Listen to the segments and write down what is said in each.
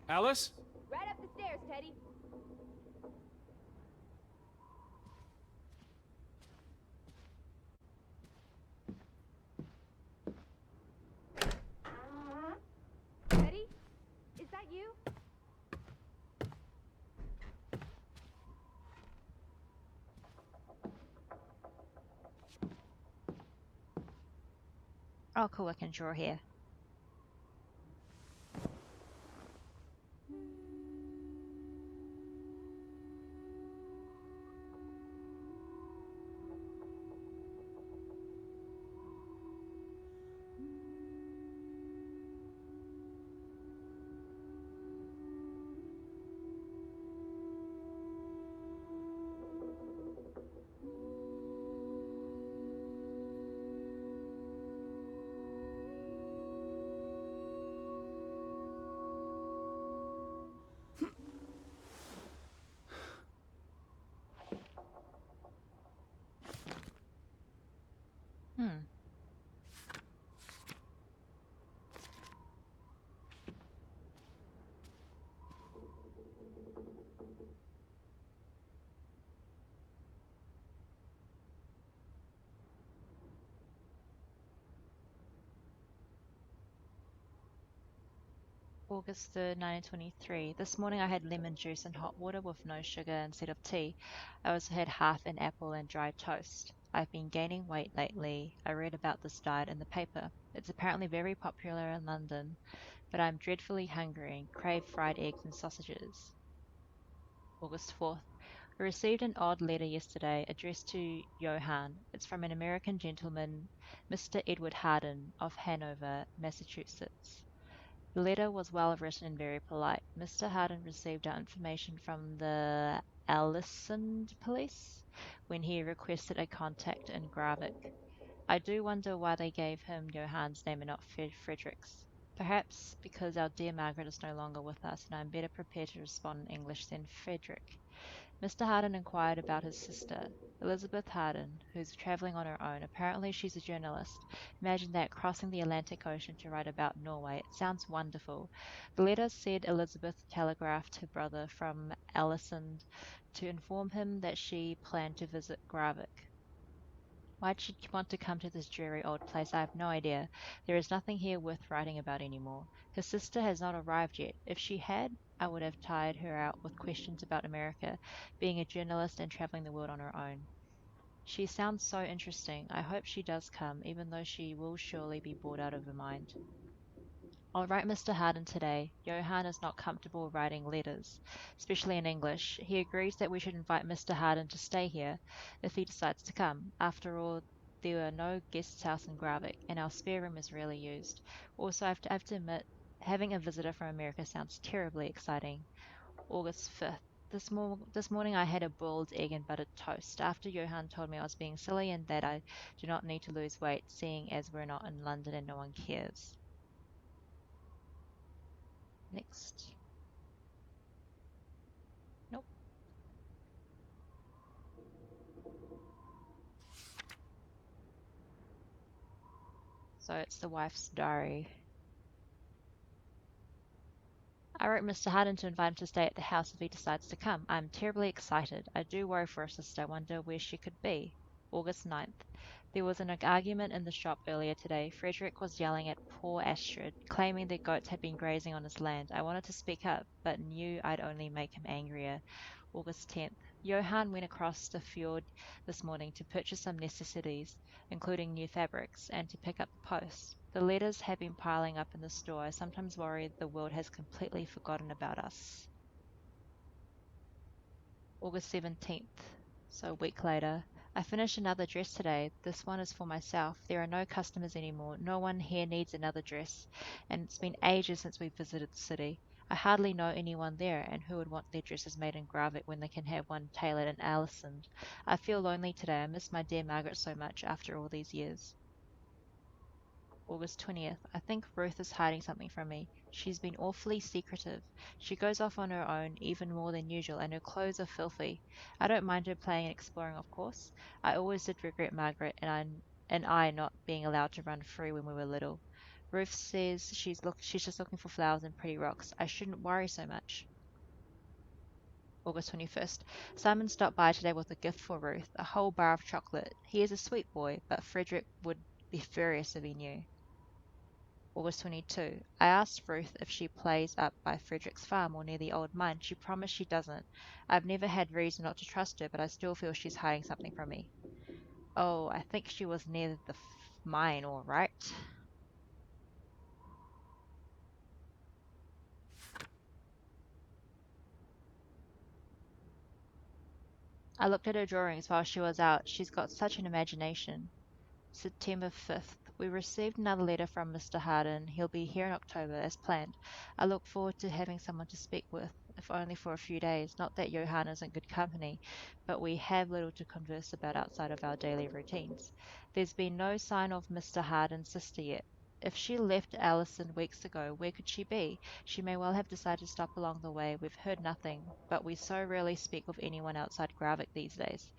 Alice? Right up the stairs, Teddy. Teddy? Is that you? Oh, cool, I can draw here. Hmm. August 3rd, 1923. This morning I had lemon juice and hot water with no sugar instead of tea. I also had half an apple and dry toast. I've been gaining weight lately. I read about this diet in the paper. It's apparently very popular in London, but I'm dreadfully hungry and crave fried eggs and sausages. August 4th. I received an odd letter yesterday addressed to Johann. It's from an American gentleman, Mr. Edward Harden of Hanover, Massachusetts. The letter was well written and very polite. Mr. Harden received our information from the Ellesund police when he requested a contact in Gravik. I do wonder why they gave him Johann's name and not Frederick's. Perhaps because our dear Margaret is no longer with us, and I am better prepared to respond in English than Frederick. Mr. Harden inquired about his sister, Elizabeth Harden, who's travelling on her own. Apparently she's a journalist. Imagine that, crossing the Atlantic Ocean to write about Norway. It sounds wonderful. The letter said Elizabeth telegraphed her brother from Ellesund to inform him that she planned to visit Gravik. Why'd she want to come to this dreary old place? I have no idea. There is nothing here worth writing about anymore. Her sister has not arrived yet. If she had, I would have tired her out with questions about America, being a journalist and traveling the world on her own. She sounds so interesting. I hope she does come, even though she will surely be bored out of her mind. I'll write Mr. Harden today. Johann is not comfortable writing letters, especially in English. He agrees that we should invite Mr. Harden to stay here if he decides to come. After all, there are no guest house in Gravik, and our spare room is rarely used. Also, I have to admit, having a visitor from America sounds terribly exciting. August 5th. This morning I had a boiled egg and buttered toast. After Johann told me I was being silly and that I do not need to lose weight, seeing as we're not in London and no one cares. Next. Nope. So it's the wife's diary. I wrote Mr. Harden to invite him to stay at the house if he decides to come. I'm terribly excited. I do worry for her sister. I wonder where she could be. August 9th. There was an argument in the shop earlier today. Frederick was yelling at poor Astrid, claiming the goats had been grazing on his land. I wanted to speak up, but knew I'd only make him angrier. August 10th. Johann went across the fjord this morning to purchase some necessities, including new fabrics, and to pick up the post. The letters have been piling up in the store. I sometimes worry the world has completely forgotten about us. August 17th, so a week later. I finished another dress today. This one is for myself. There are no customers anymore. No one here needs another dress, and it's been ages since we visited the city. I hardly know anyone there, and who would want their dresses made in Gravik when they can have one tailored in Ellesund? I feel lonely today. I miss my dear Margaret so much after all these years. August 20th. I think Ruth is hiding something from me. She's been awfully secretive. She goes off on her own even more than usual, and her clothes are filthy. I don't mind her playing and exploring, of course. I always did regret Margaret and I not being allowed to run free when we were little. Ruth says she's just looking for flowers and pretty rocks. I shouldn't worry so much. August 21st. Simon stopped by today with a gift for Ruth, a whole bar of chocolate. He is a sweet boy, but Frederick would be furious if he knew. August 22. I asked Ruth if she plays up by Frederick's farm or near the old mine. She promised she doesn't. I've never had reason not to trust her, but I still feel she's hiding something from me. Oh, I think she was near the mine, all right. I looked at her drawings while she was out. She's got such an imagination. September 5th. We received another letter from Mr. Harden. He'll be here in October, as planned. I look forward to having someone to speak with, if only for a few days. Not that Johann isn't good company, but we have little to converse about outside of our daily routines. There's been no sign of Mr. Harden's sister yet. If she left Allison weeks ago, where could she be? She may well have decided to stop along the way. We've heard nothing, but we so rarely speak of anyone outside Gravik these days.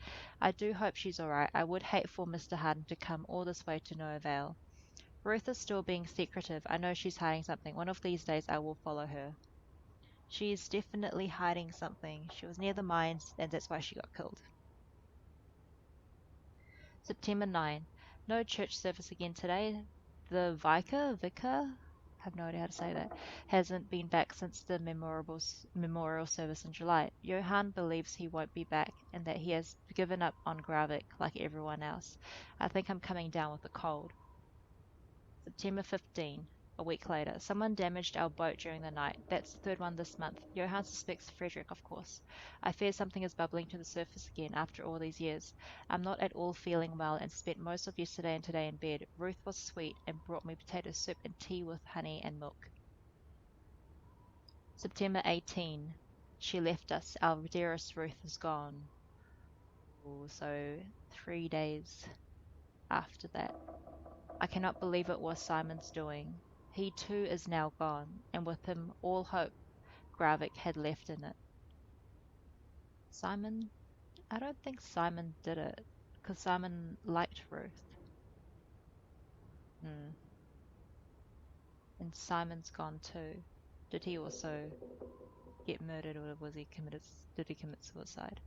I do hope she's alright. I would hate for Mr. Harden to come all this way to no avail. Ruth is still being secretive. I know she's hiding something. One of these days I will follow her. She is definitely hiding something. She was near the mines, and that's why she got killed. September 9. No church service again today. The vicar, I have no idea how to say that, hasn't been back since the memorial service in July. Johann believes he won't be back and that he has given up on Gravik like everyone else. I think I'm coming down with a cold. September 15. A week later. Someone damaged our boat during the night. That's the third one this month. Johann suspects Frederick, of course. I fear something is bubbling to the surface again after all these years. I'm not at all feeling well and spent most of yesterday and today in bed. Ruth was sweet and brought me potato soup and tea with honey and milk. September 18. She left us. Our dearest Ruth is gone. Ooh, so 3 days after that. I cannot believe it was Simon's doing. He too is now gone, and with him all hope Gravik had left in it. Simon? I don't think Simon did it, because Simon liked Ruth. And Simon's gone too. Did he also get murdered, or did he commit suicide?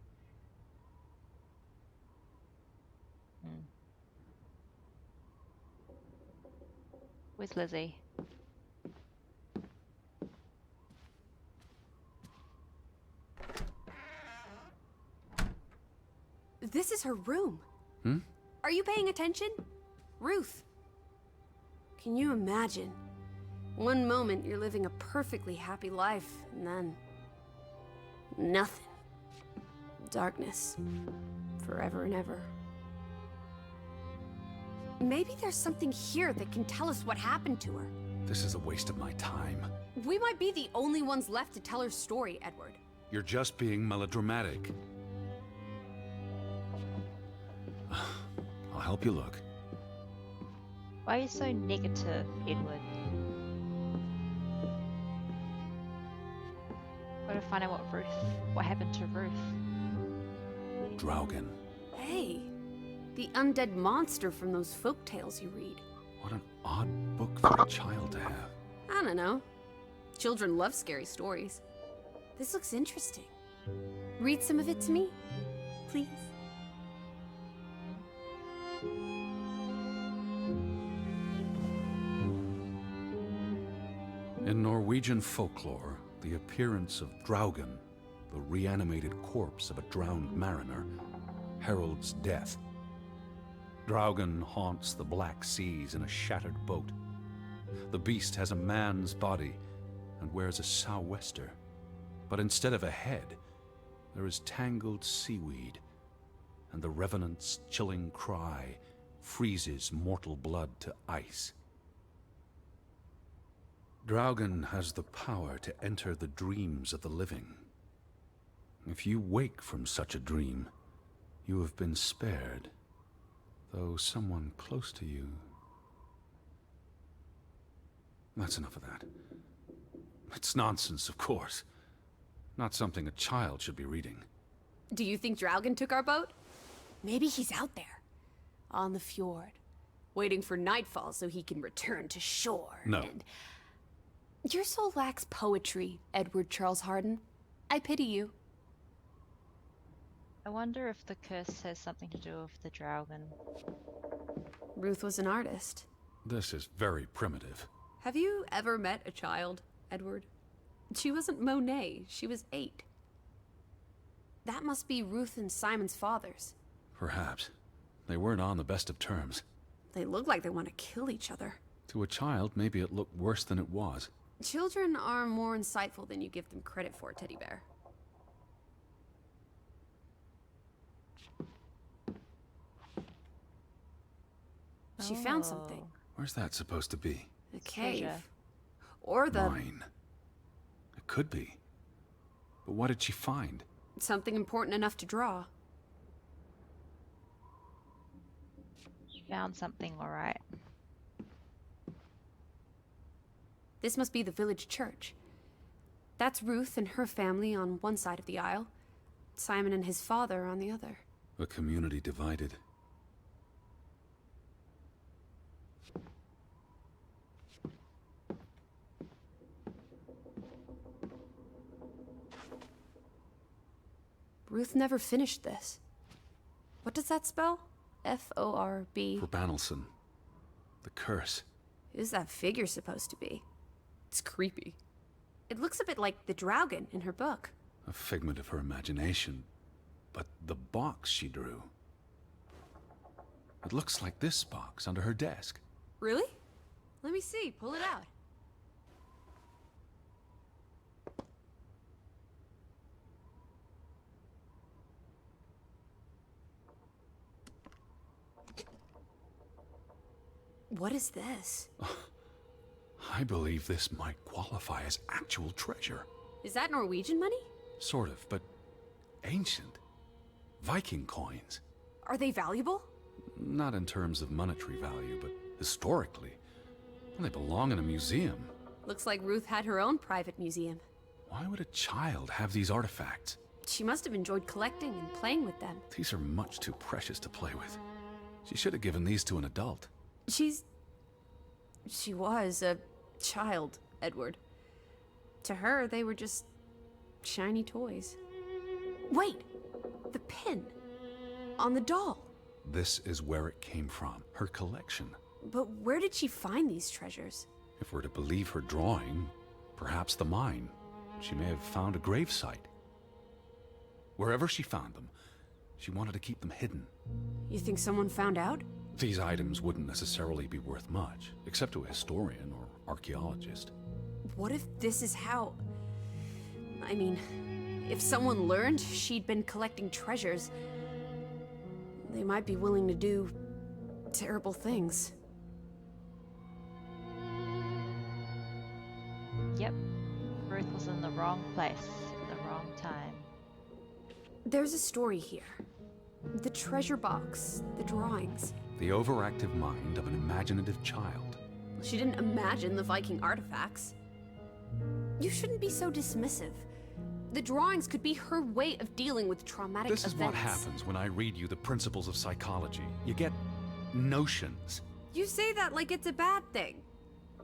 Where's Lissie? This is her room. Are you paying attention? Ruth. Can you imagine? One moment you're living a perfectly happy life, and then... nothing. Darkness. Forever and ever. Maybe there's something here that can tell us what happened to her. This is a waste of my time. We might be the only ones left to tell her story, Edward. You're just being melodramatic. I'll help you look. Why are you so negative, Edward? Gotta find out what happened to Ruth. Draugen. Hey, the undead monster from those folk tales you read. What an odd book for a child to have. I don't know. Children love scary stories. This looks interesting. Read some of it to me, please. In Norwegian folklore, the appearance of Draugen, the reanimated corpse of a drowned mariner, heralds death. Draugen haunts the Black Seas in a shattered boat. The beast has a man's body and wears a sou'wester, but instead of a head, there is tangled seaweed, and the revenant's chilling cry freezes mortal blood to ice. Draugen has the power to enter the dreams of the living. If you wake from such a dream, you have been spared, though someone close to you... That's enough of that. It's nonsense, of course. Not something a child should be reading. Do you think Draugen took our boat? Maybe he's out there, on the fjord, waiting for nightfall so he can return to shore. No. And your soul lacks poetry, Edward Charles Harden. I pity you. I wonder if the curse has something to do with the Draugen. Ruth was an artist. This is very primitive. Have you ever met a child, Edward? She wasn't Monet, she was 8. That must be Ruth and Simon's fathers. Perhaps. They weren't on the best of terms. They look like they want to kill each other. To a child, maybe it looked worse than it was. Children are more insightful than you give them credit for, Teddy Bear. She found something. Where's that supposed to be? A cave. Treasure. Or the... Mine. It could be. But what did she find? something important enough to draw. You found something, alright. This must be the village church. That's Ruth and her family on one side of the aisle. Simon and his father on the other. A community divided. Ruth never finished this. What does that spell? F-O-R-B. For Banelson. The curse. Who's that figure supposed to be? It's creepy. It looks a bit like the Draugen in her book. A figment of her imagination. But the box she drew... It looks like this box under her desk. Really? Let me see. Pull it out. What is this? I believe this might qualify as actual treasure. Is that Norwegian money? Sort of, but ancient. Viking coins. Are they valuable? Not in terms of monetary value, but historically. They belong in a museum. Looks like Ruth had her own private museum. Why would a child have these artifacts? She must have enjoyed collecting and playing with them. These are much too precious to play with. She should have given these to an adult. She was a child, Edward. To her, they were just shiny toys. Wait! The pin! On the doll! This is where it came from, her collection. But where did she find these treasures? If we're to believe her drawing, perhaps the mine. She may have found a gravesite. Wherever she found them, she wanted to keep them hidden. You think someone found out? These items wouldn't necessarily be worth much, except to a historian or archaeologist. What if this is how... I mean, if someone learned she'd been collecting treasures, they might be willing to do terrible things. Yep. Ruth was in the wrong place at the wrong time. There's a story here. The treasure box, the drawings. The overactive mind of an imaginative child. She didn't imagine the Viking artifacts. You shouldn't be so dismissive. The drawings could be her way of dealing with traumatic events. This is what happens when I read you the principles of psychology. You get notions. You say that like it's a bad thing.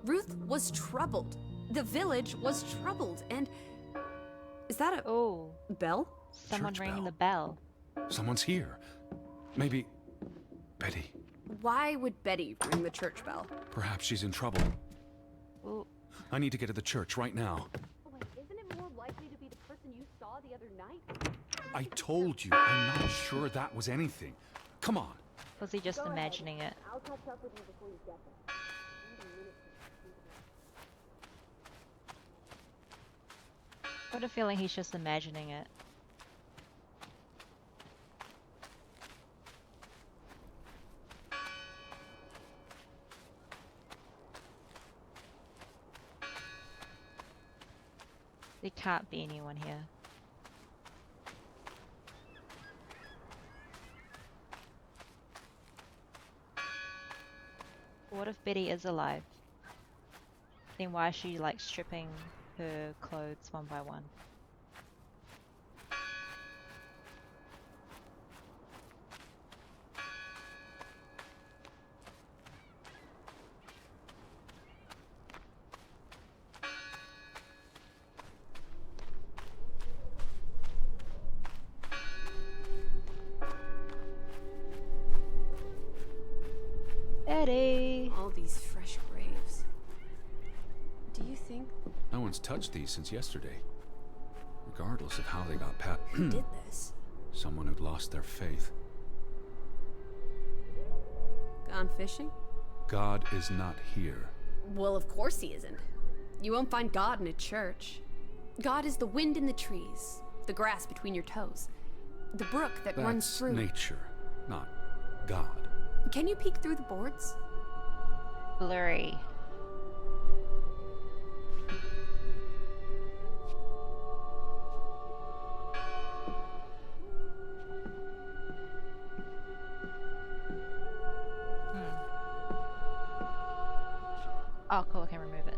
Ruth was troubled. The village was troubled, and... Is that a Oh, bell? someone Church ringing bell. the bell. Someone's here. Maybe... Betty. Why would Betty ring the church bell? Perhaps she's in trouble. Ooh, I need to get to the church right now. Oh, wait, isn't it more likely to be the person you saw the other night? I told you, I'm not sure that was anything. Come on. was he just imagining it? I'll catch up with you before you get there. I have a feeling he's just imagining it. There can't be anyone here. What if Betty is alive? Then why is she like stripping her clothes one by one? Eddie! All these fresh graves. Do you think No one's touched these since yesterday. Regardless of how they got pat. who did this? Someone who'd lost their faith. Gone fishing? God is not here. Well, of course he isn't. You won't find God in a church. God is the wind in the trees, the grass between your toes, the brook that runs That's through. nature, not God. Can you peek through the boards? Blurry. Oh, cool, I can remove it.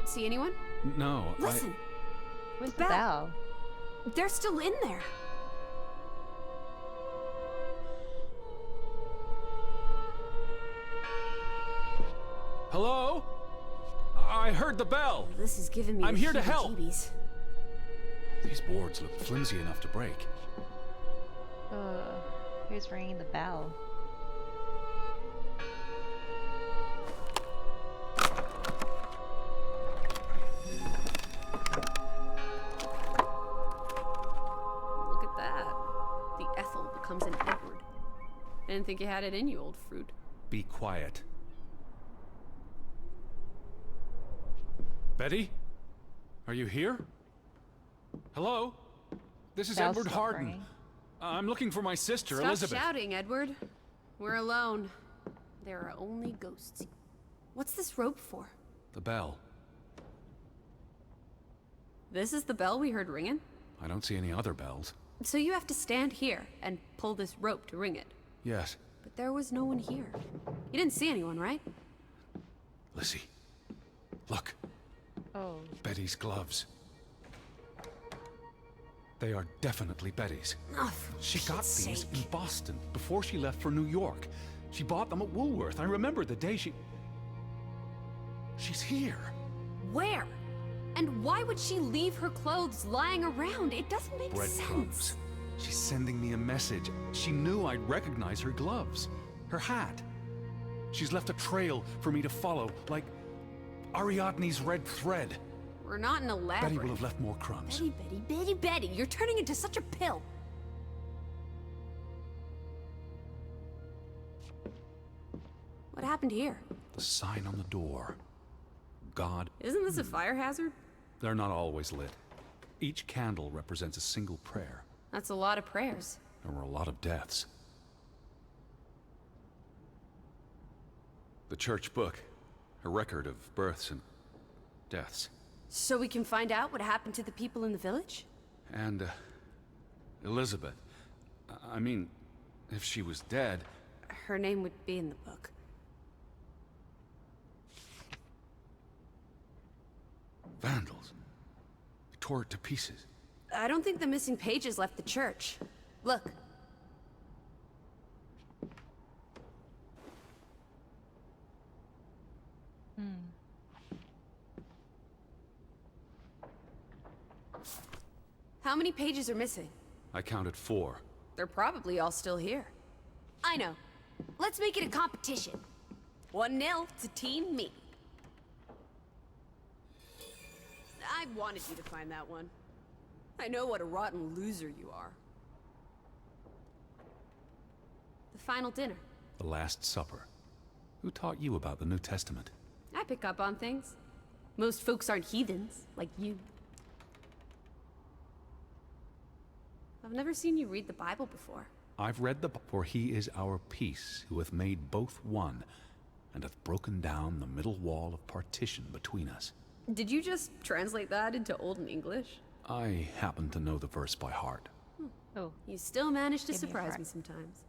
See anyone? No, Listen, Where's the Bell. bell? they're still in there. Hello? I heard the bell. This is giving me I'm the here to help. heebie-jeebies. These boards look flimsy enough to break. Who's ringing the bell? Look at that. The Ethel becomes an Edward. I didn't think you had it in you, old fruit. Be quiet. Betty? Are you here? Hello? This is Bell's Edward not Harden. ringing. I'm looking for my sister, Stop Elizabeth. shouting, Edward. We're alone. There are only ghosts. What's this rope for? The bell. This is the bell we heard ringing? I don't see any other bells. So you have to stand here and pull this rope to ring it. Yes. But there was no one here. You didn't see anyone, right? Lissie. Look. Oh. Betty's gloves. They are definitely Betty's. Oh, for She got Pete's these sake. in Boston before she left for New York. She bought them at Woolworth. I remember the day she... She's here. Where? And why would she leave her clothes lying around? It doesn't make Breadcrumbs. sense. She's sending me a message. She knew I'd recognize her gloves. Her hat. She's left a trail for me to follow, like Ariadne's red thread. We're not in a labyrinth. Betty will have left more crumbs. Betty, you're turning into such a pill. What happened here? The sign on the door. God. Isn't this a fire hazard? They're not always lit. Each candle represents a single prayer. That's a lot of prayers. There were a lot of deaths. The church book. A record of births and deaths. So we can find out what happened to the people in the village? And, Elizabeth. I mean, if she was dead... Her name would be in the book. Vandals. Tore it to pieces. I don't think the missing pages left the church. Look. How many pages are missing? I counted 4. They're probably all still here. I know. Let's make it a competition. 1-0 to Team Me. I wanted you to find that one. I know what a rotten loser you are. The final dinner. The Last Supper. Who taught you about the New Testament? I pick up on things. Most folks aren't heathens, like you. I've never seen you read the Bible before. I've read the... For he is our peace, who hath made both one, and hath broken down the middle wall of partition between us. Did you just translate that into Old English? I happen to know the verse by heart. Oh. You still manage to Give me a surprise fright. me sometimes.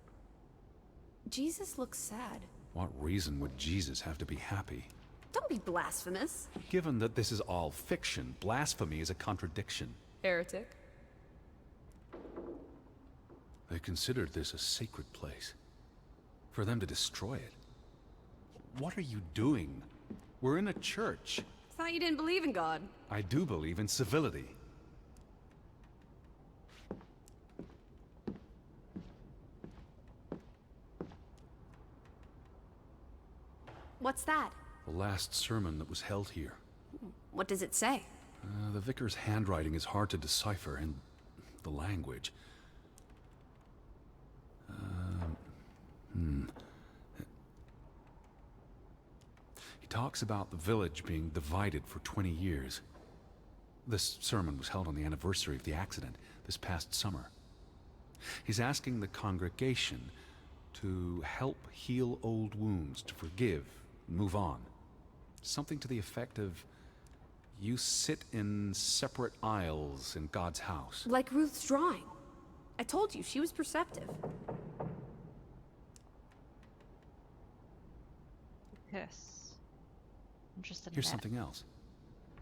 Jesus looks sad. What reason would Jesus have to be happy? Don't be blasphemous. Given that this is all fiction, blasphemy is a contradiction. Heretic. They considered this a sacred place. For them to destroy it. What are you doing? We're in a church. Thought you didn't believe in God. I do believe in civility. What's that? The last sermon that was held here. What does it say? The vicar's handwriting is hard to decipher, and the language. He talks about the village being divided for 20 years. This sermon was held on the anniversary of the accident this past summer. He's asking the congregation to help heal old wounds, to forgive, and move on. Something to the effect of, you sit in separate aisles in God's house. Like Ruth's drawing. I told you, she was perceptive. Yes. Interested in Here's that. something else.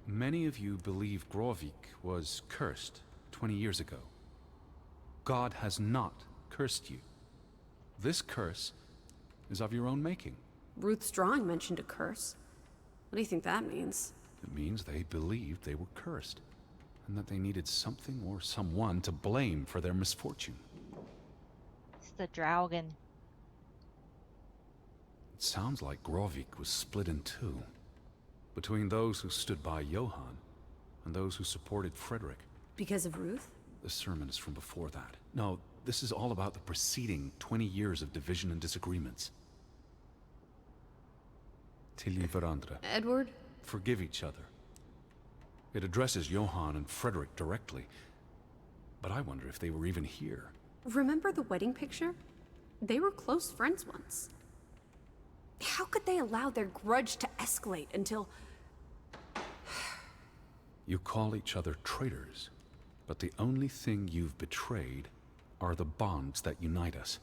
Many of you believe Grovik was cursed 20 years ago. God has not cursed you. This curse is of your own making. Ruth's drawing mentioned a curse. What do you think that means? It means they believed they were cursed, and that they needed something or someone to blame for their misfortune. It's the Draugen. It sounds like Grovik was split in two, between those who stood by Johann and those who supported Frederick. Because of Ruth? The sermon is from before that. No, this is all about the preceding 20 years of division and disagreements. Tilly varandra. Edward? Forgive each other. It addresses Johann and Frederick directly, but I wonder if they were even here. Remember the wedding picture? They were close friends once. How could they allow their grudge to escalate until... You call each other traitors, but the only thing you've betrayed are the bonds that unite us.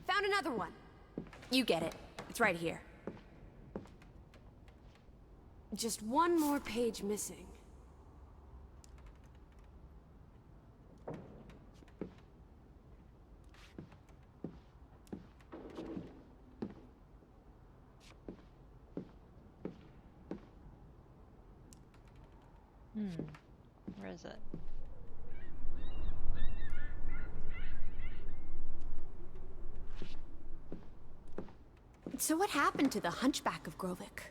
Found another one. You get it. It's right here. Just one more page missing. Where is it? So what happened to the Hunchback of Grovik?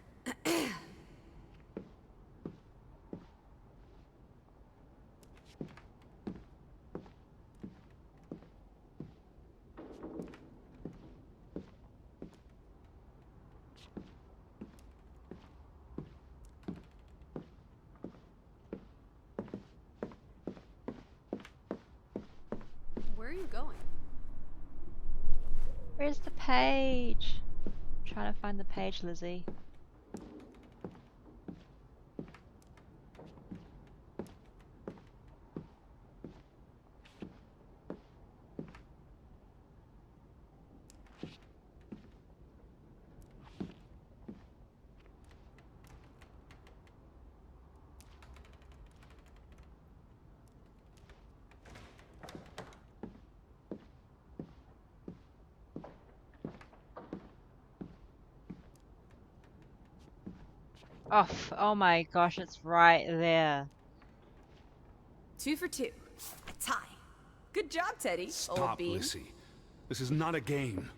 Where are you going? Where's the page? I'm trying to find the page, Lizzie. Oh my gosh, it's right there. 2 for 2. A tie. Good job, Teddy. Old Stop, bean. Lissie. This is not a game.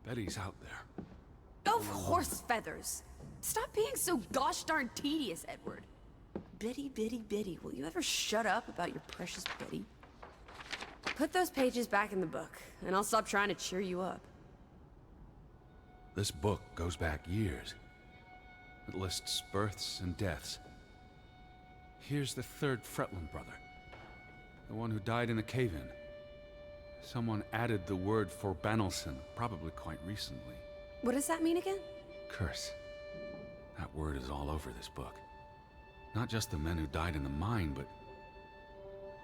Betty's out there. Of horse feathers. Stop being so gosh darn tedious, Edward. Biddy, biddy, biddy. Will you ever shut up about your precious Betty? Put those pages back in the book, and I'll stop trying to cheer you up. This book goes back years. It lists births and deaths. Here's the third Fretland brother. The one who died in a cave-in. Someone added the word for Banelson, probably quite recently. What does that mean again? Curse. That word is all over this book. Not just the men who died in the mine, but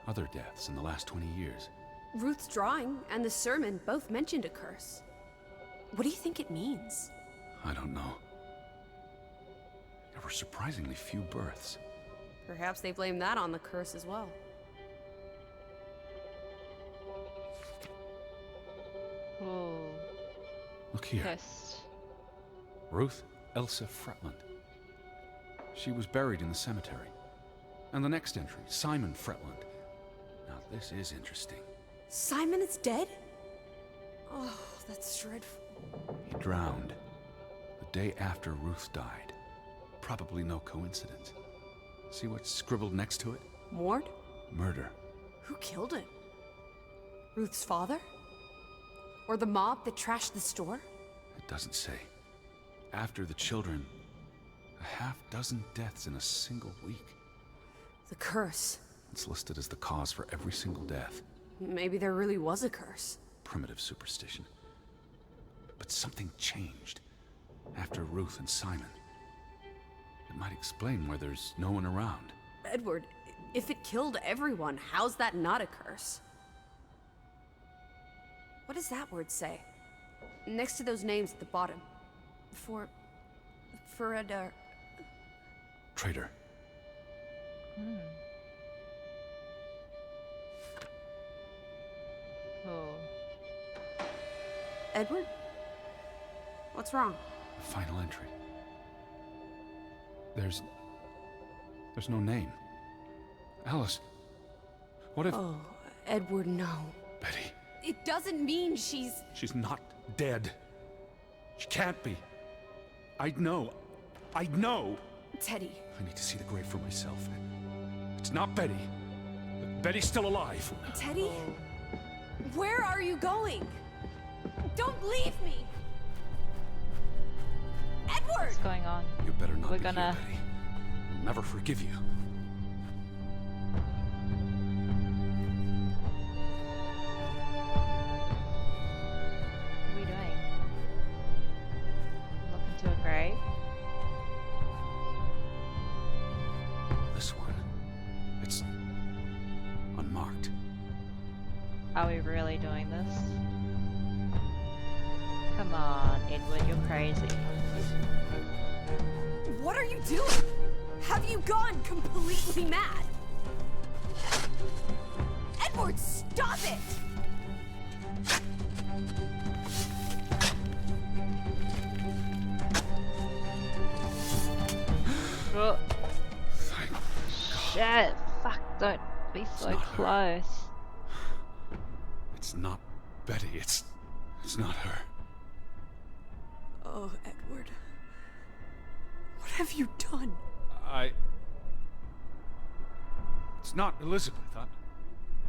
other deaths in the last 20 years. Ruth's drawing and the sermon both mentioned a curse. What do you think it means? I don't know. There were surprisingly few births. Perhaps they blame that on the curse as well. Ooh. Look here. Cursed. Ruth Elsa Fretland. She was buried in the cemetery. And the next entry, Simon Fretland. Now this is interesting. Simon is dead? Oh, that's dreadful. He drowned the day after Ruth died. Probably no coincidence. See what's scribbled next to it? Mord? Murder. Who killed him? Ruth's father? Or the mob that trashed the store? It doesn't say. After the children, a half-dozen deaths in a single week. The curse. It's listed as the cause for every single death. Maybe there really was a curse. Primitive superstition. But something changed after Ruth and Simon. It might explain why there's no one around. Edward, if it killed everyone, how's that not a curse? What does that word say? Next to those names at the bottom. For a Traitor. Oh. Edward? What's wrong? The final entry. There's no name. Alice, what if... Oh, Edward, no. Betty, It doesn't mean she's... she's not dead. She can't be. I'd know. I'd know. Teddy. I need to see the grave for myself. It's not Betty. Betty's still alive. Teddy? Where are you going? Don't leave me! Edward! What's going on? You better not We're be gonna- here, Betty. I'll never forgive you. What are we doing? Look into a grave? This one. It's unmarked. Are we really doing this? Come on, Edward, you're crazy. What are you doing? Have you gone completely mad? Edward, stop it! Oh, Thank shit! Fuck, don't be so not her. close. It's not Betty. It's not her. Oh, Edward. What have you done? It's not Elizabeth.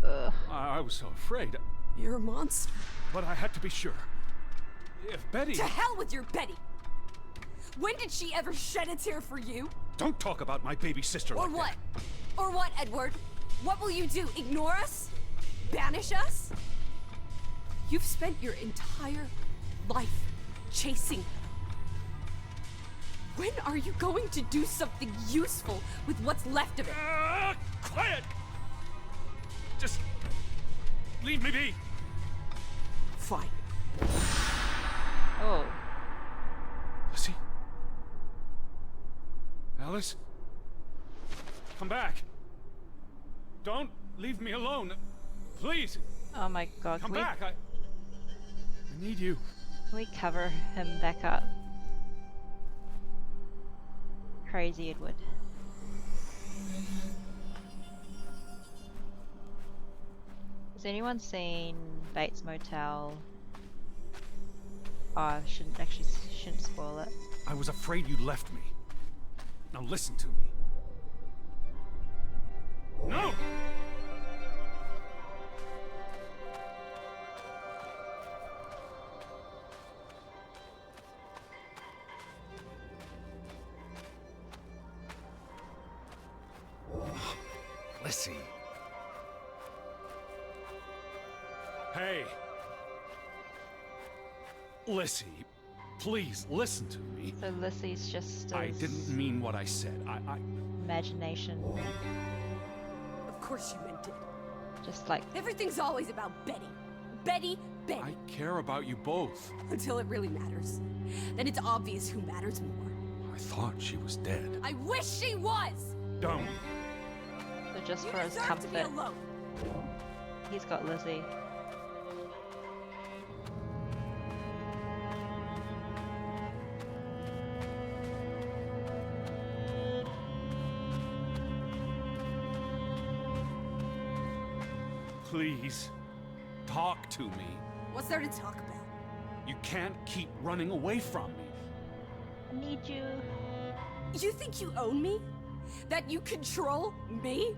Ugh. I was so afraid. You're a monster. But I had to be sure. If Betty... To hell with your Betty! When did she ever shed a tear for you? Don't talk about my baby sister Or like what? that. Or what, Edward? What will you do? Ignore us? Banish us? You've spent your entire life chasing her. When are you going to do something useful with what's left of it? Quiet! Just... leave me be. Fine. Oh, Lissie? Alice? Come back. Don't leave me alone. Please, oh my god, come can we, back. I need you. can we cover him back up? Crazy Edward. Has anyone seen Bates Motel? Oh, I shouldn't spoil it. I was afraid you left me. Now listen to me. No! Lissie. Hey. Lissie, please listen to me. So Lissie's just I his didn't mean what I said. imagination, Of course you meant it. just like Everything's always about Betty. Betty, Betty. I care about you both. Until it really matters. Then it's obvious who matters more. I thought she was dead. I wish she was! Don't. so just You for his deserve to be comfort, alone. he's got Lizzie. Please, talk to me. What's there to talk about? You can't keep running away from me. I need you. You think you own me? That you control me?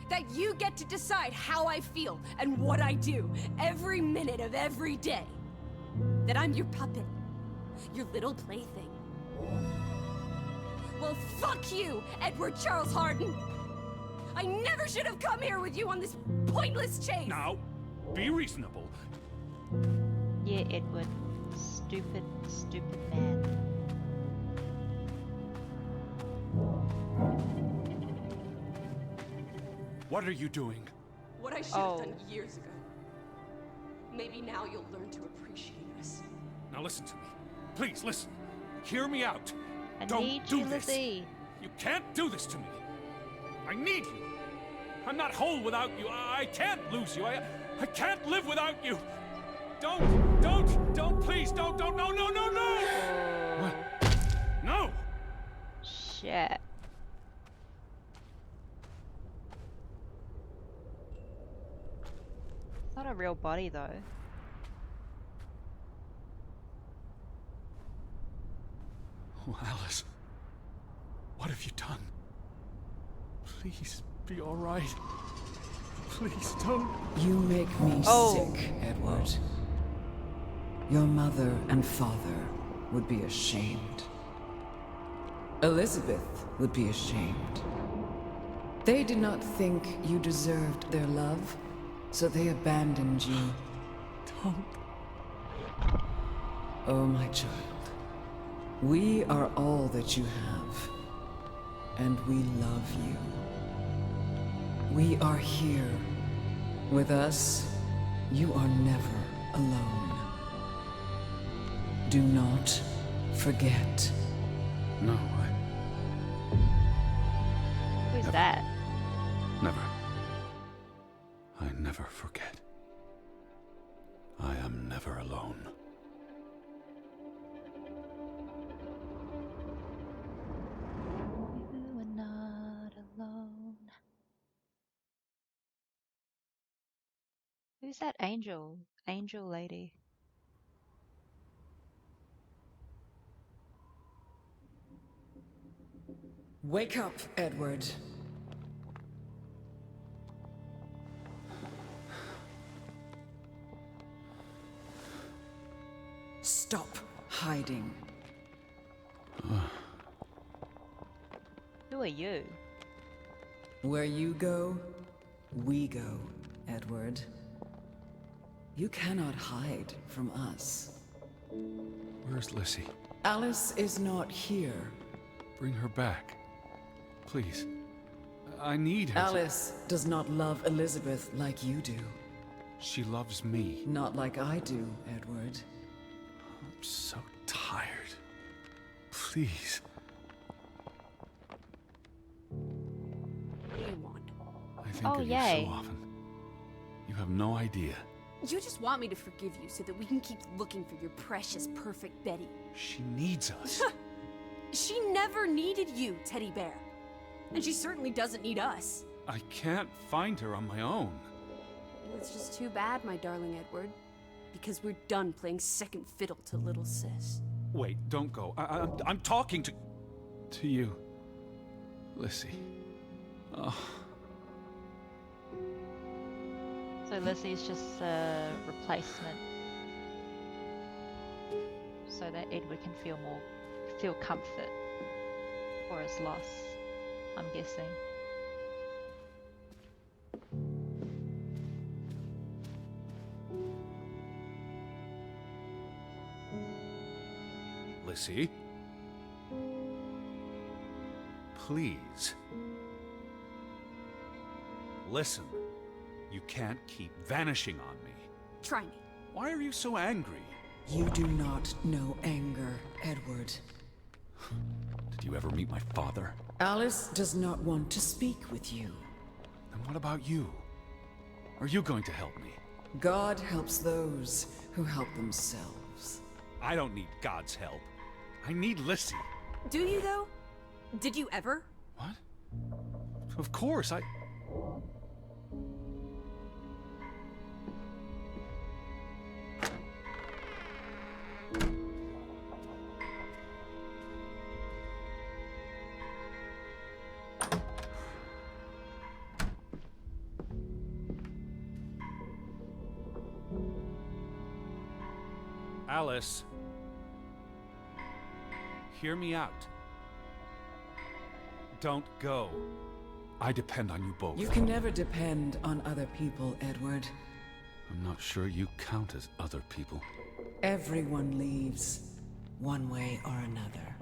That you get to decide how I feel and what I do every minute of every day? That I'm your puppet? Your little plaything? Well, fuck you, Edward Charles Harden! I never should have come here with you on this pointless chase! Now, be reasonable. Yeah, Edward. Stupid, stupid man. What are you doing? What I should have done years ago. Maybe now you'll learn to appreciate us. Now listen to me. Please, listen. Hear me out. I Don't need do you, this. Lissie. You can't do this to me. I need you. I'm not whole without you. I can't lose you. I can't live without you. Don't, please, don't, no. What? No! Shit. It's not a real body though. Oh, Alice. What have you done? Please, be all right. Please, don't. You make me sick, Edward. Your mother and father would be ashamed. Elizabeth would be ashamed. They did not think you deserved their love, so they abandoned you. Don't. Oh, my child. We are all that you have, and we love you. We are here. With us, you are never alone. Do not forget. No, Who's that? never. I never forget. I am never alone. You are not alone. Who's that angel? Angel lady. Wake up, Edward. Stop hiding. Who are you? Where you go, we go, Edward. You cannot hide from us. Where's Lissie? Alice is not here. Bring her back. Please. I need her. Alice does not love Elizabeth like you do. She loves me. Not like I do, Edward. I'm so tired. Please. What do you want? I think Oh, of you yay. so often. You have no idea. You just want me to forgive you so that we can keep looking for your precious, perfect Betty. She needs us. She never needed you, Teddy Bear. And she certainly doesn't need us. I can't find her on my own. Well, it's just too bad, my darling Edward. Because we're done playing second fiddle to little sis. Wait, don't go. I'm talking to you, Lissie. Oh, So Lissie's just a replacement, so that Edward can feel comfort for his loss, I'm guessing. Lissie. Please. Listen. You can't keep vanishing on me. Try me. Why are you so angry? You do not know anger, Edward. Did you ever meet my father? Alice does not want to speak with you. Then what about you? Are you going to help me? God helps those who help themselves. I don't need God's help. I need Lissie. Do you, though? Did you ever? What? Of course, Alice. Hear me out. Don't go. I depend on you both. You can never depend on other people, Edward. I'm not sure you count as other people. Everyone leaves, one way or another.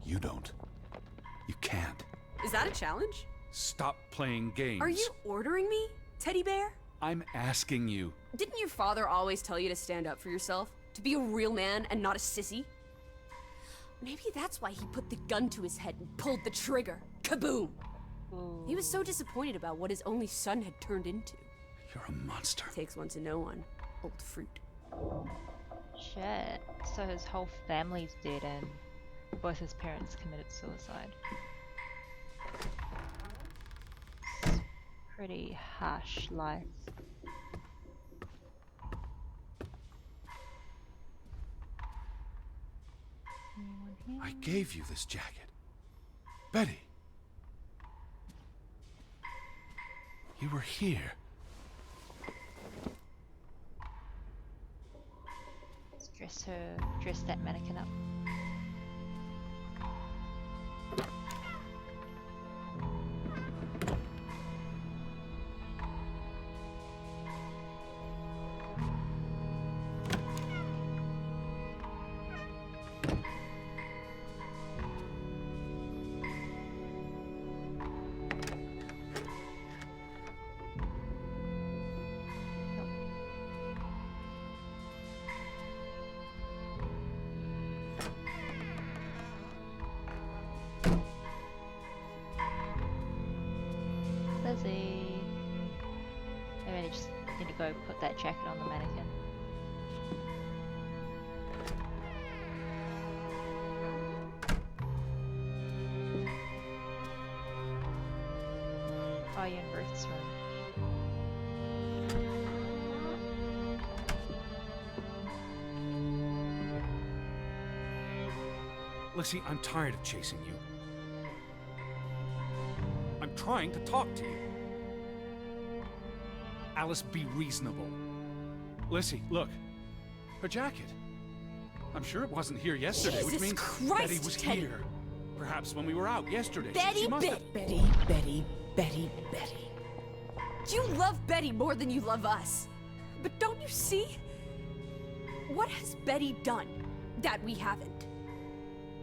You don't. You can't. Is that a challenge? Stop playing games. Are you ordering me, teddy bear? I'm asking you. Didn't your father always tell you to stand up for yourself? To be a real man and not a sissy? Maybe that's why he put the gun to his head and pulled the trigger. Kaboom! Ooh. He was so disappointed about what his only son had turned into. You're a monster. Takes one to know one. Old fruit. Shit. So his whole family's dead and both his parents committed suicide. It's pretty harsh life. Anyone here? I gave you this jacket. Betty. You were here. Let's dress that mannequin up. Lizzie. Maybe I just need to go put that jacket on the mannequin. Oh, you're in Ruth's room. Lissie, I'm tired of chasing you. I'm trying to talk to you. Alice, be reasonable. Lissie, look. Her jacket. I'm sure it wasn't here yesterday, which Jesus means Christ, Betty was Teddy. here. Perhaps when we were out yesterday. Betty, she must have... Betty, Betty, Betty, Betty. You love Betty more than you love us. But don't you see? What has Betty done that we haven't?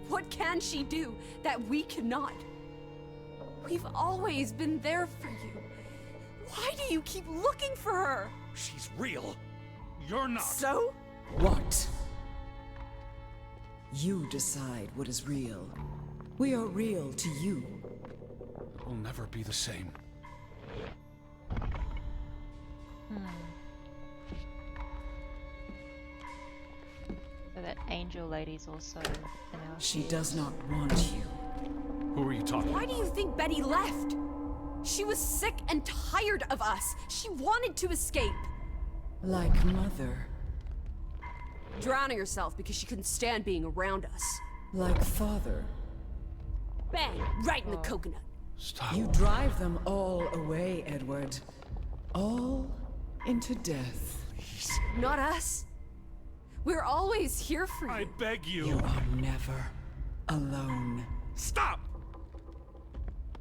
What can she do that we cannot? We've always been there for you. Why do you keep looking for her? She's real. You're not. So? What? You decide what is real. We are real to you. We'll never be the same. So that angel lady's also in our She fears. does not want you. Who are you talking Why about? do you think Betty left? She was sick and tired of us. She wanted to escape. Like mother. Drowning herself because she couldn't stand being around us. Like father. Bang! Right in the coconut. Stop. You drive them all away, Edward. All into death. Not us. We're always here for you. I beg you. You are never alone. Stop!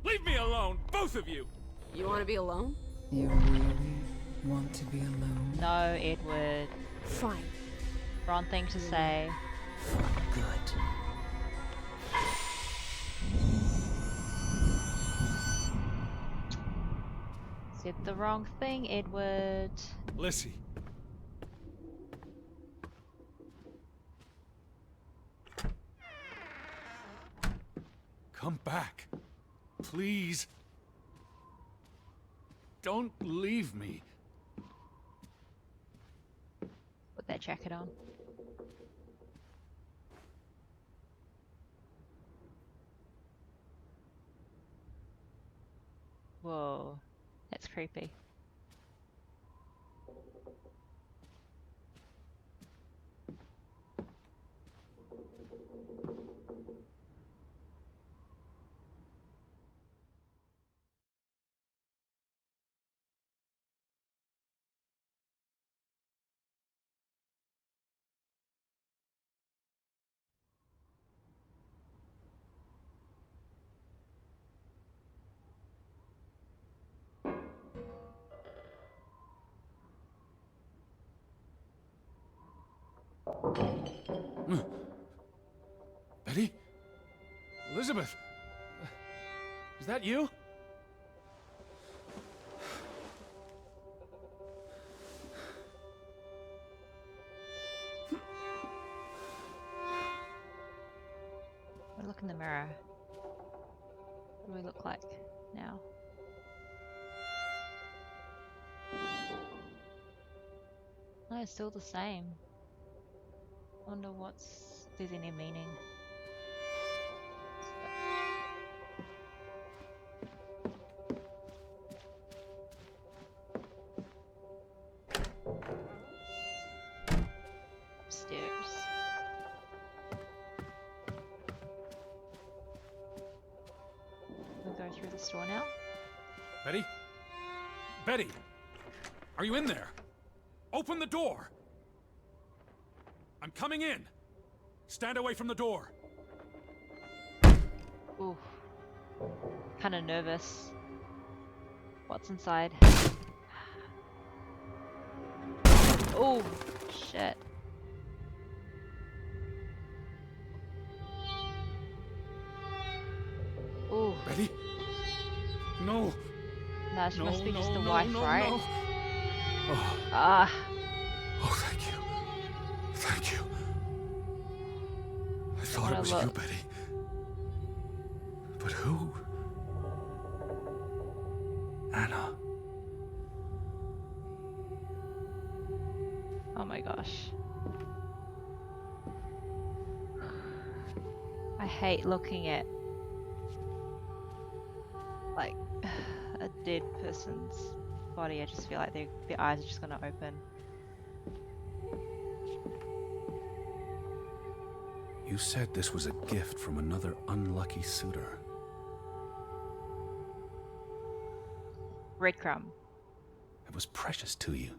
Leave me alone, both of you! You want to be alone? You really want to be alone? No, Edward. Fine. Wrong thing to say. Good. Said the wrong thing, Edward. Lissie. Come back. Please. Don't leave me. Put that jacket on. Whoa, that's creepy. Betty? Elizabeth? Is that you? I look in the mirror. What do we look like now? No, it's still the same. Wonder if there's any meaning. Upstairs. We'll go through the store now. Betty? Betty! Are you in there? Open the door! I'm coming in! Stand away from the door! Ooh. Kinda nervous. What's inside? Oh, shit. Ooh. Betty? No! No, it must be just the no, wife, no, right? no. Oh. Ah. Oh, thank you. Thank you. I thought Wanna it was look. you, Betty. But who? Anna. Oh my gosh. I hate looking at like a dead person's body. I just feel like their eyes are just gonna open. You said this was a gift from another unlucky suitor. Breadcrumb. It was precious to you.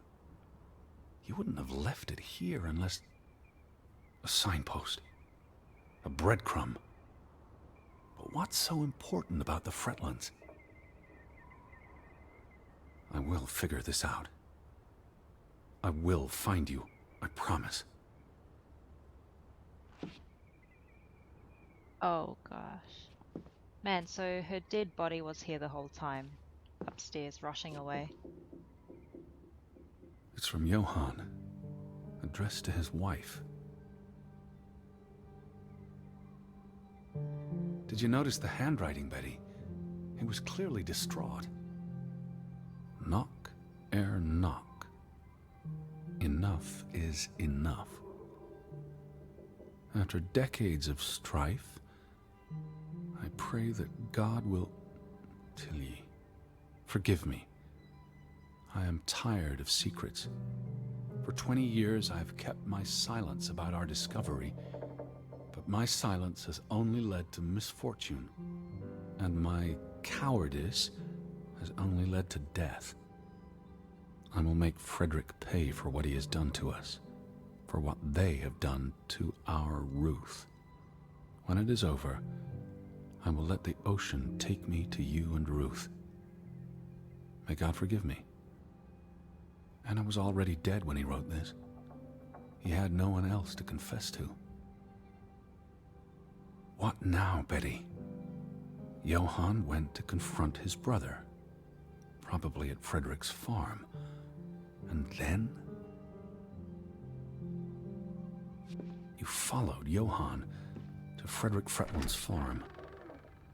You wouldn't have left it here unless... a signpost. A breadcrumb. But what's so important about the Fretlands? I will figure this out. I will find you. I promise. Oh gosh. Man, so her dead body was here the whole time. Upstairs, rushing away. It's from Johann. Addressed to his wife. Did you notice the handwriting, Betty? He was clearly distraught. Knock ere knock. Enough is enough. After decades of strife, I pray that God will... Tilly, forgive me. I am tired of secrets. For 20 years I've kept my silence about our discovery, but my silence has only led to misfortune, and my cowardice has only led to death. I will make Frederick pay for what he has done to us, for what they have done to our Ruth. When it is over, I will let the ocean take me to you and Ruth. May God forgive me. Anna was already dead when he wrote this. He had no one else to confess to. What now, Betty? Johann went to confront his brother, probably at Frederick's farm. And then? You followed Johann to Frederick Fretland's farm,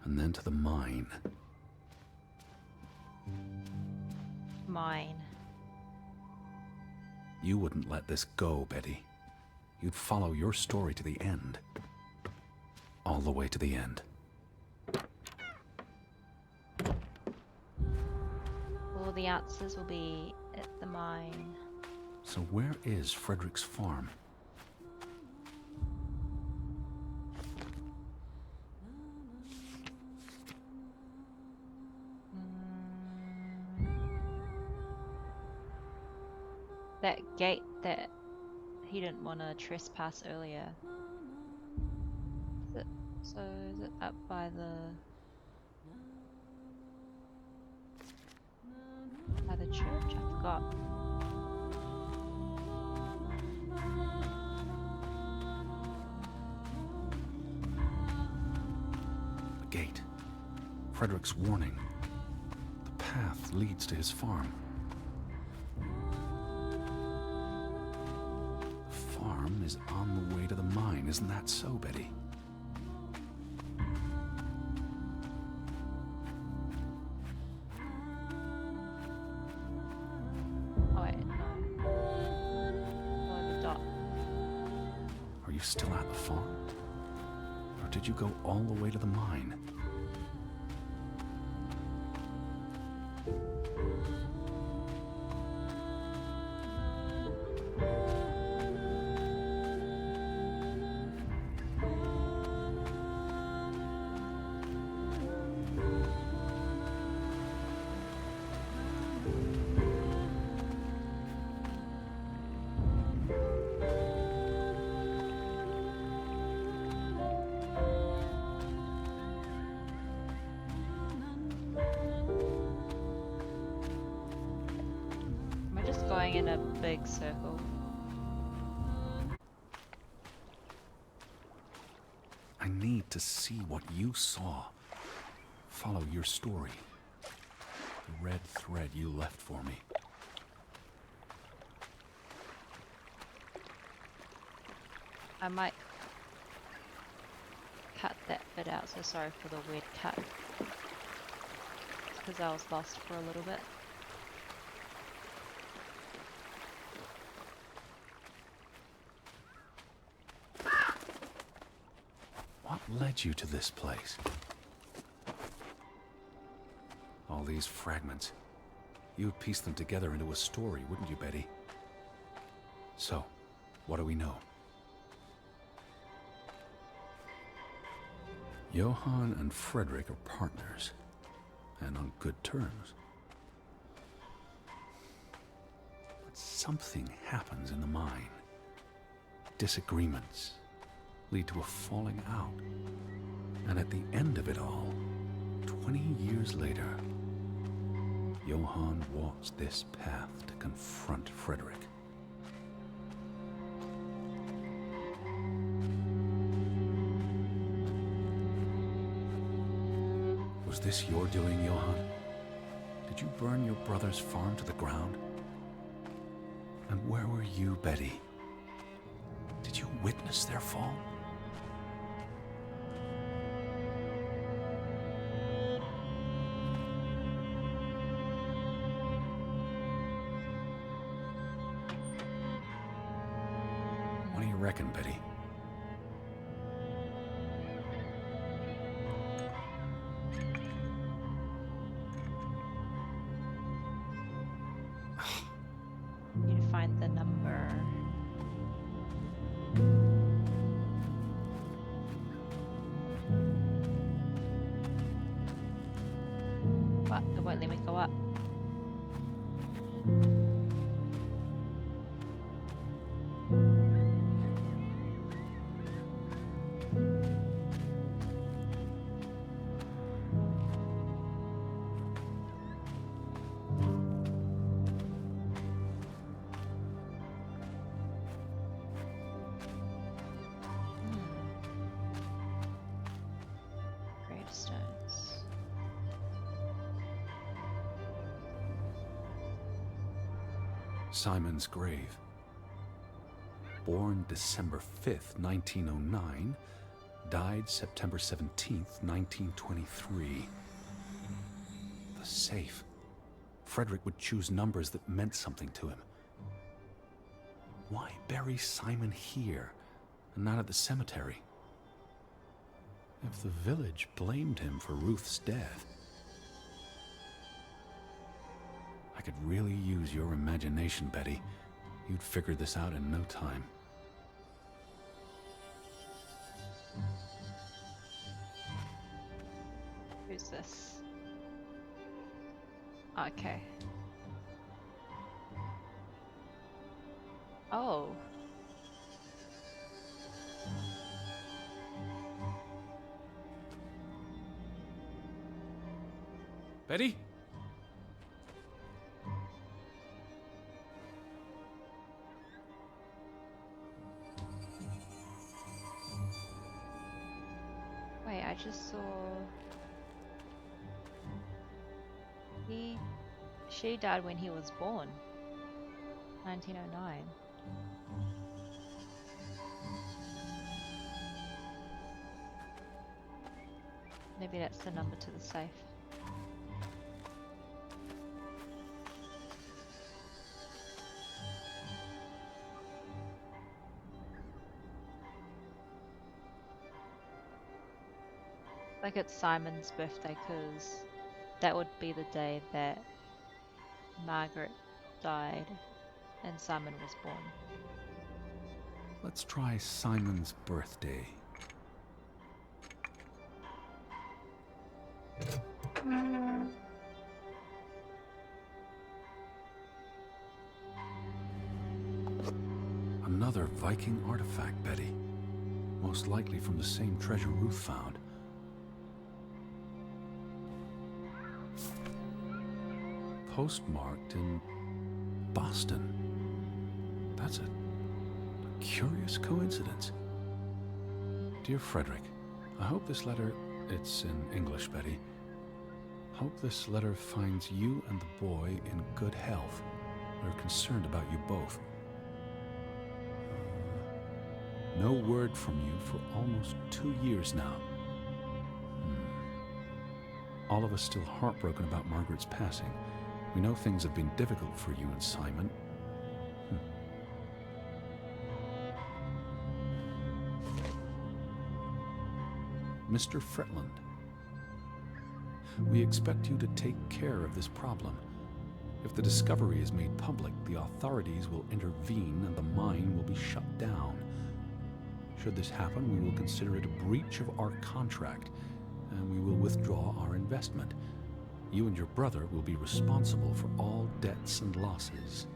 and then to the mine. Mine. You wouldn't let this go, Betty. You'd follow your story to the end. All the way to the end. All the answers will be at the mine. So where is Frederick's farm? That gate that he didn't want to trespass earlier. Is it up by the church? I forgot. Frederick's warning. The path leads to his farm. The farm is on the way to the mine, isn't that so, Betty? Oh wait, no. Follow the dot. Are you still at the farm? Or did you go all the way to the mine? Am I just going in a big circle? I need to see what you saw. Follow your story. The red thread you left for me. I might cut that bit out, so sorry for the weird cut. It's because I was lost for a little bit. What led you to this place? All these fragments. You would piece them together into a story, wouldn't you, Betty? So, what do we know? Johann and Frederick are partners, and on good terms. But something happens in the mine. Disagreements lead to a falling out. And at the end of it all, 20 years later, Johann walks this path to confront Frederick. Was this your doing, Johann? Did you burn your brother's farm to the ground? And where were you, Betty? Did you witness their fall? What do you reckon, Betty? Need to find the number. What? It won't let me go up. Gravestones. Simon's grave. Born December 5th, 1909, died September 17th, 1923. The safe. Frederick would choose numbers that meant something to him. Why bury Simon here and not at the cemetery? If the village blamed him for Ruth's death, I could really use your imagination, Betty. You'd figure this out in no time. Who's this? Okay. Oh. Betty? Wait, I just saw... She died when he was born. 1909. Maybe that's the number to the safe. Like it's Simon's birthday, because that would be the day that Margaret died and Simon was born. Let's try Simon's birthday. Another Viking artifact, Betty. Most likely from the same treasure Ruth found. Postmarked in Boston. That's a curious coincidence. Dear Frederick, I hope this letter, it's in English, Betty. Hope this letter finds you and the boy in good health. We're concerned about you both. No word from you for almost 2 years now. All of us still heartbroken about Margaret's passing. We know things have been difficult for you and Simon. Mr. Fretland, we expect you to take care of this problem. If the discovery is made public, the authorities will intervene and the mine will be shut down. Should this happen, we will consider it a breach of our contract, and we will withdraw our investment. You and your brother will be responsible for all debts and losses.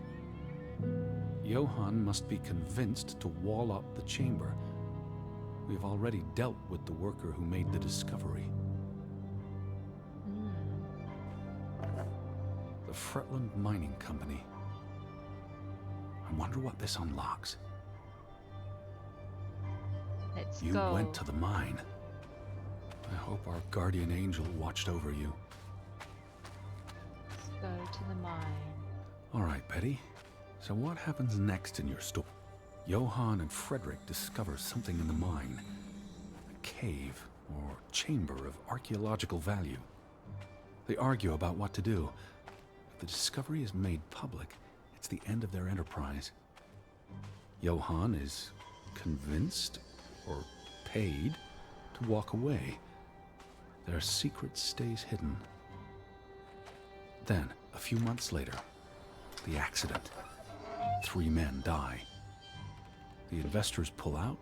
Johann must be convinced to wall up the chamber. We have already dealt with the worker who made the discovery. The Fretland Mining Company. I wonder what this unlocks. You went to the mine. I hope our guardian angel watched over you. Let's go to the mine. All right, Betty. So what happens next in your story? Johann and Frederick discover something in the mine. A cave or chamber of archaeological value. They argue about what to do. If the discovery is made public, it's the end of their enterprise. Johann is convinced or paid to walk away. Their secret stays hidden. Then, a few months later, the accident. 3 men die. The investors pull out.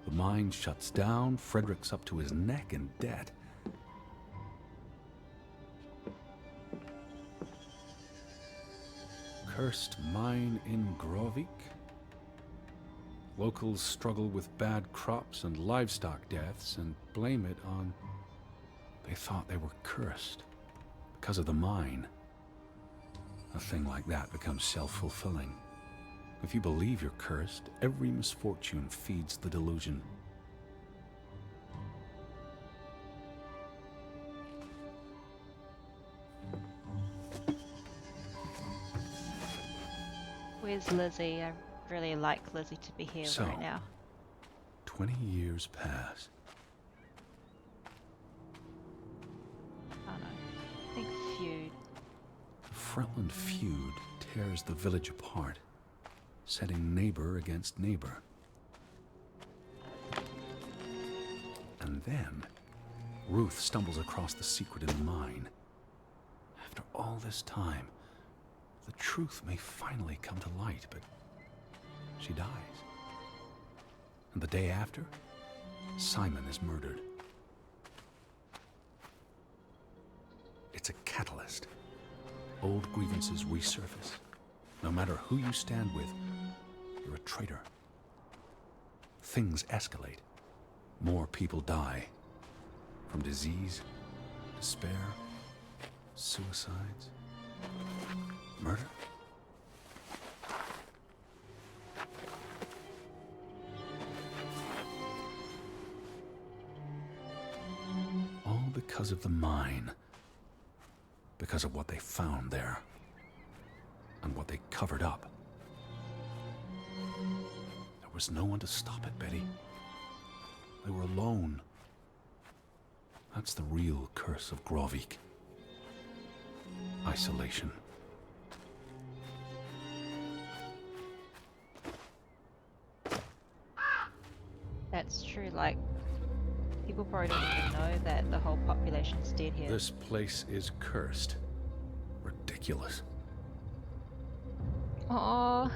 The mine shuts down. Frederick's up to his neck in debt. Cursed mine in Grovik. Locals struggle with bad crops and livestock deaths and blame it on... They thought they were cursed because of the mine. A thing like that becomes self-fulfilling. If you believe you're cursed, every misfortune feeds the delusion. Where's Lissie? I really like Lissie to be here right now. 20 years pass. Oh no. I think feud. The Fretland feud tears the village apart, setting neighbor against neighbor. And then, Ruth stumbles across the secret in the mine. After all this time, the truth may finally come to light, but she dies. And the day after, Simon is murdered. It's a catalyst. Old grievances resurface. No matter who you stand with, you're a traitor. Things escalate. More people die. From disease, despair, suicides, murder. All because of the mine. Because of what they found there. and what they covered up. There was no one to stop it, Betty. They were alone. That's the real curse of Grovik. Isolation. That's true, like, people probably don't even know that the whole population's dead here. This place is cursed. Ridiculous. Oh,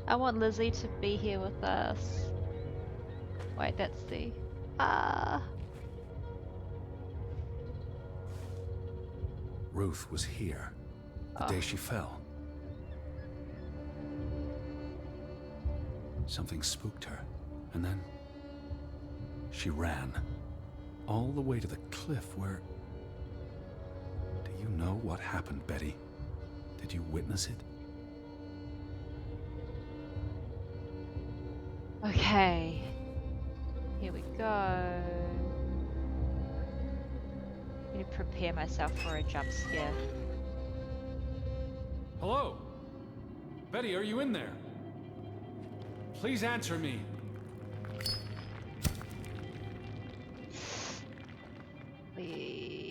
I want Lissie to be here with us. Wait, that's the... Ruth was here the day she fell. Something spooked her, and then she ran all the way to the cliff where... Do you know what happened, Betty? Did you witness it? Okay. Here we go. I need to prepare myself for a jump scare. Hello? Betty, are you in there? Please answer me. Please.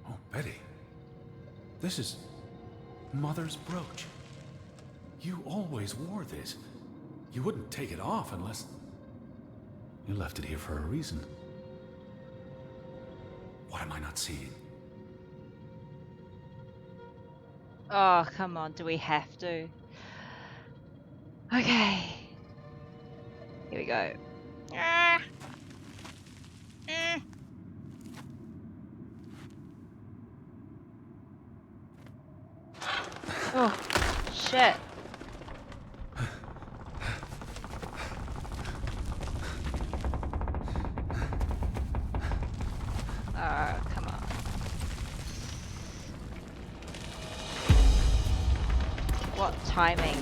Oh, Betty. This is Mother's brooch. You always wore this. You wouldn't take it off unless... You left it here for a reason. What am I not seeing? Oh, come on, do we have to? Okay. Here we go. Oh, shit. Come on. What timing?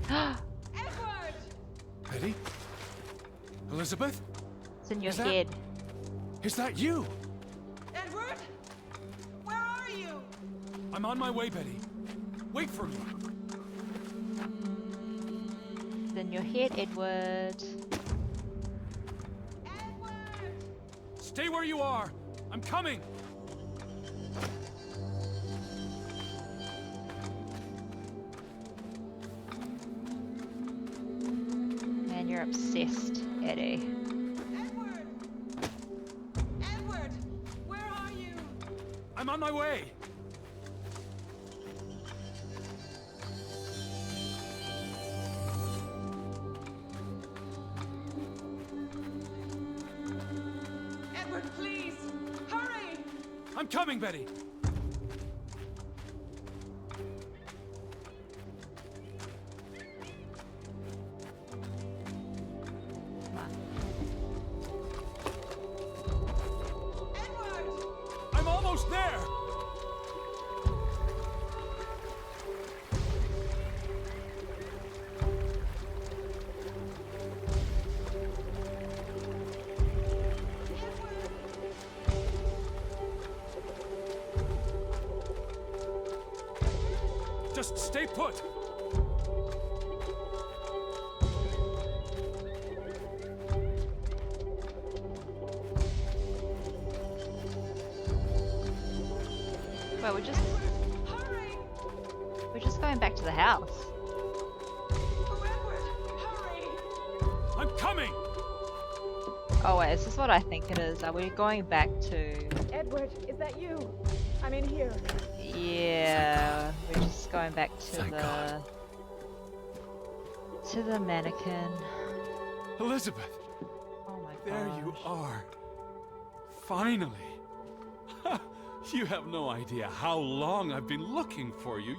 Edward! Betty? Elizabeth? It's in your Is that- head. Is that you? Edward? Where are you? I'm on my way, Betty. Wait for me. It's in your head, Edward. Edward! Stay where you are. I'm coming. Man, you're obsessed, Eddie. Edward! Edward! Where are you? I'm on my way. Edward, please! Hurry! I'm coming, Betty. Come on. Edward! I'm almost there. Just stay put. Well, Hurry! we're just going back to the house. Oh, Edward! Hurry! I'm coming. Oh wait, is this what I think it is? Are we going back to... Edward, is that you? I'm in here. Yeah, we're just going back to Thank God. the mannequin. Elizabeth, Oh my god. there you are. Finally. You have no idea how long I've been looking for you.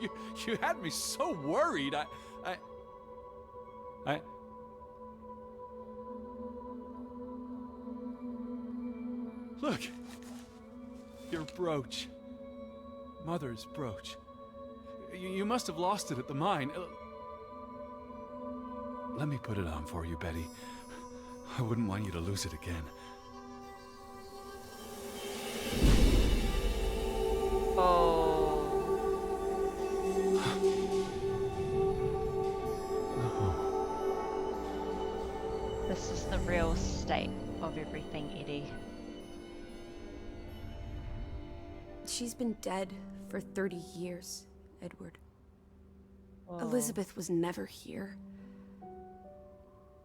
You had me so worried. I... Look. Your brooch. Mother's brooch. You must have lost it at the mine. Let me put it on for you, Betty. I wouldn't want you to lose it again. Oh. This is the real state of everything, Eddie. She's been dead for 30 years, Edward. Whoa. Elizabeth was never here.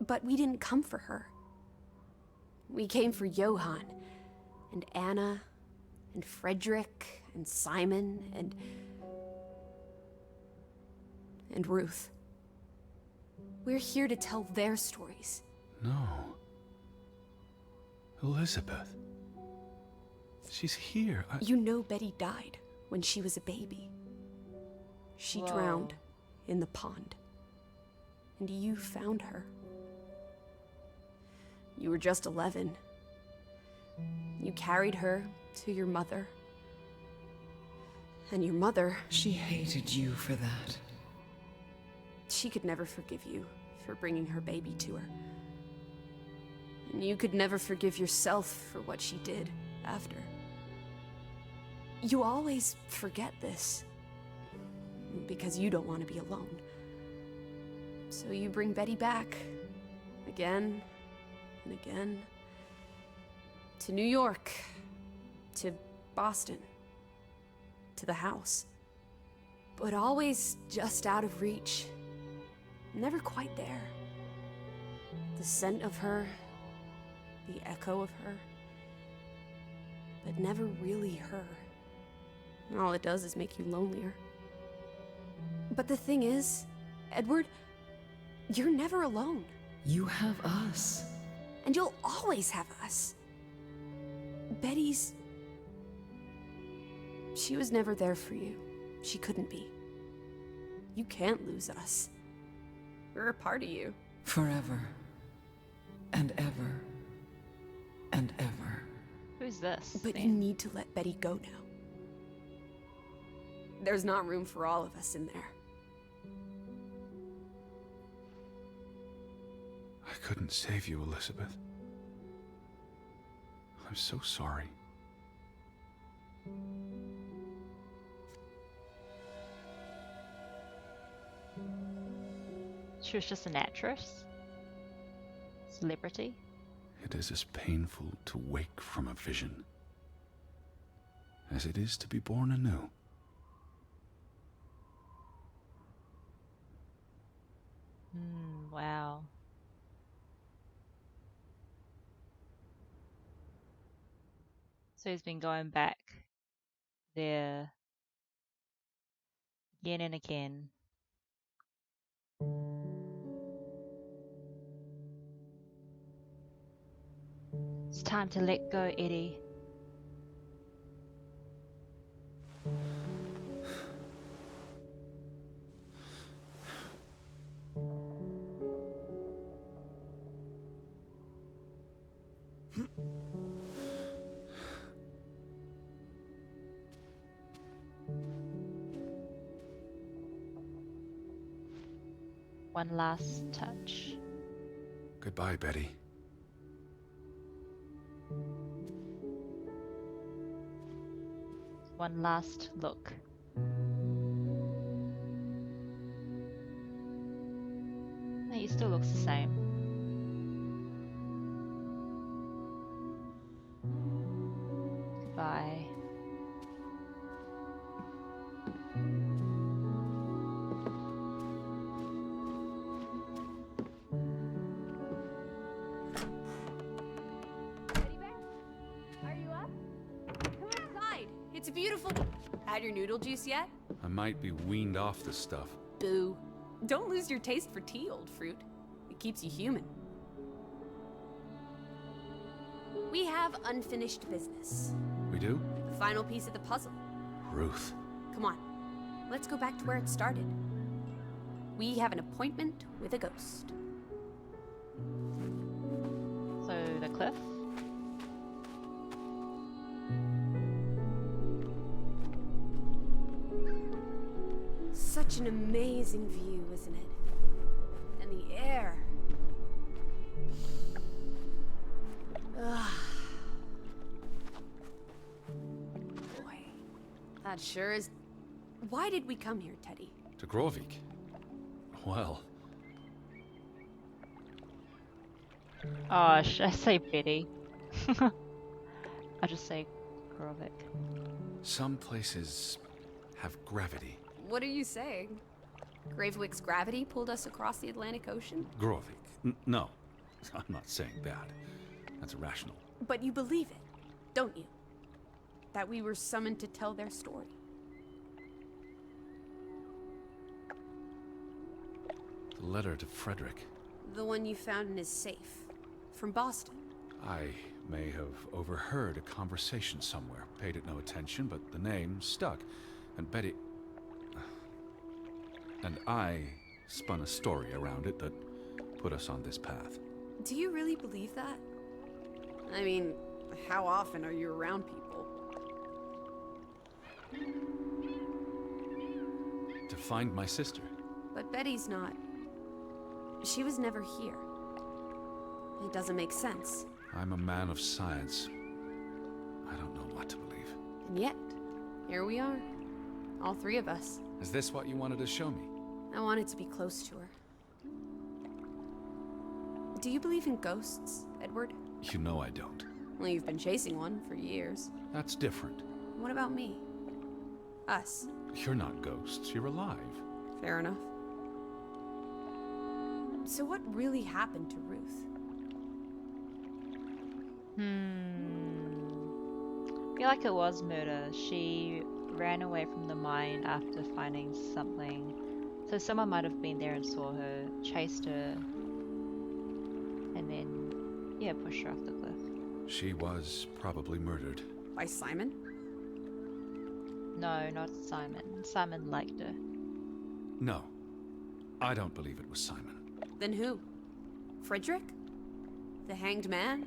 But we didn't come for her. We came for Johann, and Anna, and Frederick, and Simon, and Ruth. We're here to tell their stories. No. Elizabeth. She's here. You know Betty died when she was a baby. She Whoa. drowned in the pond. And you found her. You were just 11. You carried her to your mother. And your mother, She hated you for that. she could never forgive you for bringing her baby to her. And you could never forgive yourself for what she did after. You always forget this. Because you don't want to be alone. So you bring Betty back. Again and again. To New York. To Boston. To the house. But always just out of reach. Never quite there. The scent of her. The echo of her. But never really her. And all it does is make you lonelier. But the thing is, Edward, you're never alone. You have us. And you'll always have us. Betty's... She was never there for you. She couldn't be. You can't lose us. We're a part of you. Forever. And ever. And ever. Who's this? But you then? need to let Betty go now. There's not room for all of us in there. I couldn't save you, Elizabeth. I'm so sorry. She was just an actress? Celebrity? It is as painful to wake from a vision as it is to be born anew. Wow. So he's been going back there again and again. It's time to let go, Eddie. One last touch. Goodbye, Betty. One last look. No, he still looks the same. Goodbye. Teddy bear? Are you up? Come inside. It's a beautiful... Had your noodle juice yet? I might be weaned off this stuff. Boo. Don't lose your taste for tea, old fruit. It keeps you human. We have unfinished business. We do? The final piece of the puzzle. Ruth. Come on. Let's go back to where it started. We have an appointment with a ghost. So, the cliff? Such an amazing view, isn't it? And the air. Ugh. Boy, that sure is... Why did we come here, Teddy? To Grovik. Well, Oh, should I say Betty? I'll just say Grovik. some places have gravity. What are you saying? Gravewick's gravity pulled us across the Atlantic Ocean? Grovik. No, I'm not saying that. That's irrational. But you believe it, don't you? That we were summoned to tell their story. The letter to Frederick. The one you found in his safe. From Boston. I may have overheard a conversation somewhere, paid it no attention, but the name stuck. And Betty... And I spun a story around it that put us on this path. Do you really believe that? I mean, how often are you around people? To find my sister. But Betty's not. She was never here. It doesn't make sense. I'm a man of science. I don't know what to believe. And yet, here we are. All three of us. Is this what you wanted to show me? I wanted to be close to her. Do you believe in ghosts, Edward? You know I don't. Well, you've been chasing one for years. That's different. What about me? Us. You're not ghosts, you're alive. Fair enough. So what really happened to Ruth? I feel like it was murder. She ran away from the mine after finding something. So someone might have been there and saw her, chased her, and then, yeah, pushed her off the cliff. She was probably murdered. By Simon? No, not Simon. Simon liked her. No, I don't believe it was Simon. Then who? Frederick? The hanged man?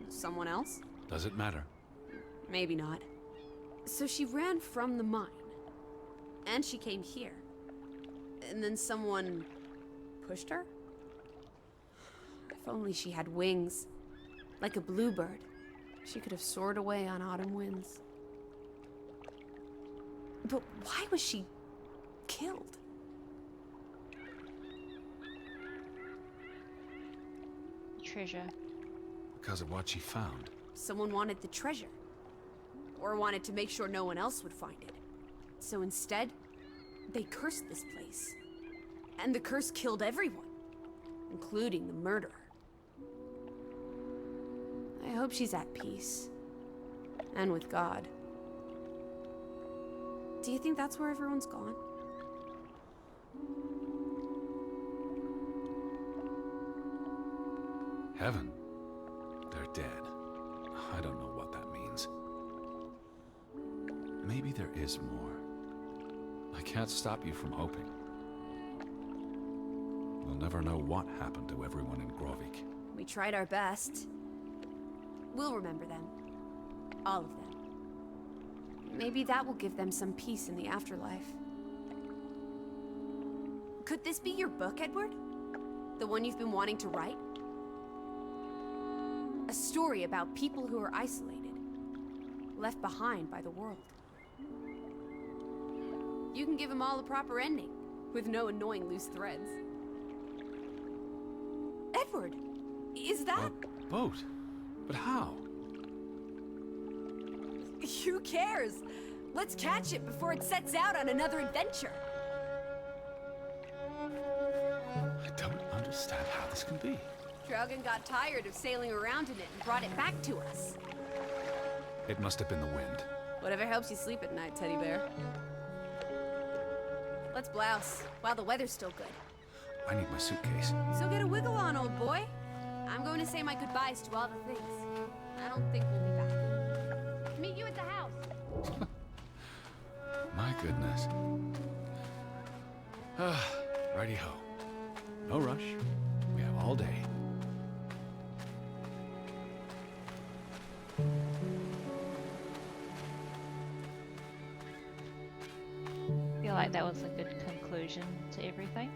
Someone else? Does it matter? Maybe not. So she ran from the mine. And she came here. And then someone pushed her? If only she had wings. Like a bluebird. She could have soared away on autumn winds. But why was she killed? Treasure. Because of what she found. Someone wanted the treasure. Or wanted to make sure no one else would find it. So instead, they cursed this place. And the curse killed everyone. Including the murderer. I hope she's at peace. And with God. Do you think that's where everyone's gone? Heaven? They're dead. I don't know what that means. Maybe there is more. I can't stop you from hoping. We'll never know what happened to everyone in Grovik. We tried our best. We'll remember them. All of them. Maybe that will give them some peace in the afterlife. Could this be your book, Edward? The one you've been wanting to write? A story about people who are isolated, left behind by the world. You can give them all a proper ending, with no annoying loose threads. Edward, is that... A boat? But how? Who cares? Let's catch it before it sets out on another adventure. I don't understand how this can be. Draugen got tired of sailing around in it and brought it back to us. It must have been the wind. Whatever helps you sleep at night, teddy bear. Let's blouse, while the weather's still good. I need my suitcase. So get a wiggle on, old boy. I'm going to say my goodbyes to all the things. I don't think we'll be back. Meet you at the house. My goodness. Righty-ho. No rush. We have all day. I feel like that was a good conclusion to everything.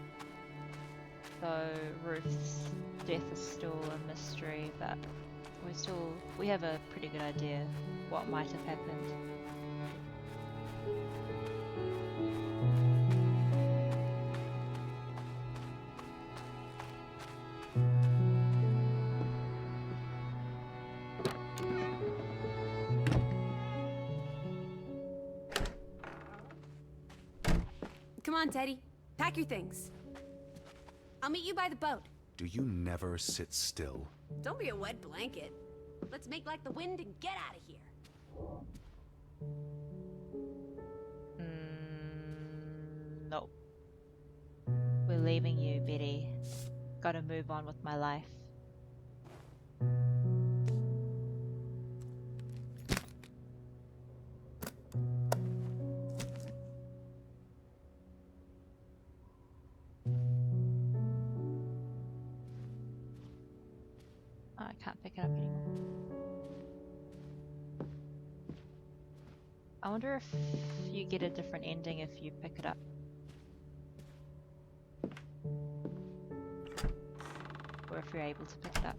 Though Ruth's death is still a mystery, but we have a pretty good idea what might have happened. Come on, Teddy. Pack your things. I'll meet you by the boat. Do you never sit still? Don't be a wet blanket. Let's make like the wind and get out of here. Nope. We're leaving you, Betty. Gotta move on with my life. Oh, I can't pick it up anymore. I wonder if you get a different ending if you pick it up. Or if you're able to pick it up.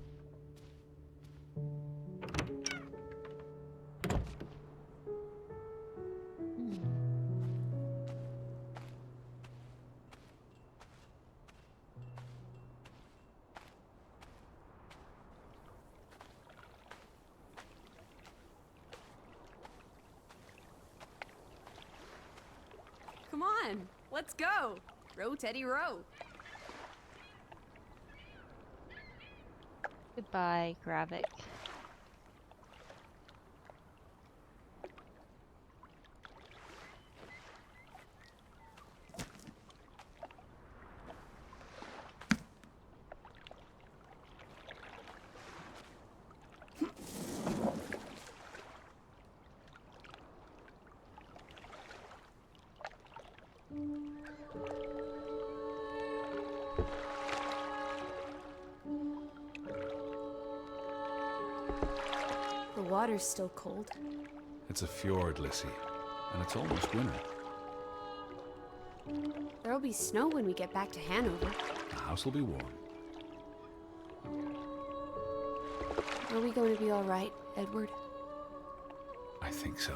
Come on, let's go. Row, Teddy, row. Goodbye, Gravik. The water's still cold. It's a fjord, Lissie, and it's almost winter. There'll be snow when we get back to Hanover. The house will be warm. Are we going to be all right, Edward? I think so.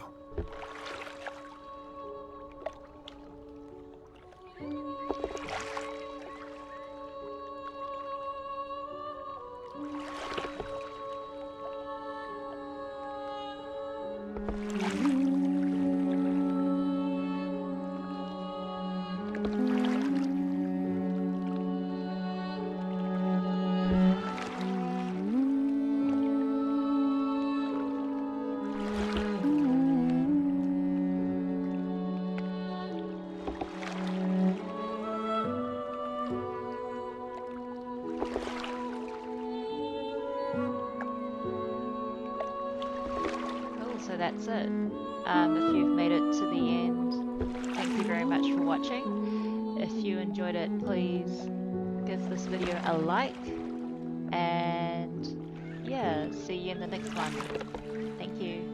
So that's it. If you've made it to the end, thank you very much for watching. If you enjoyed it, please give this video a like, and yeah, see you in the next one. Thank you.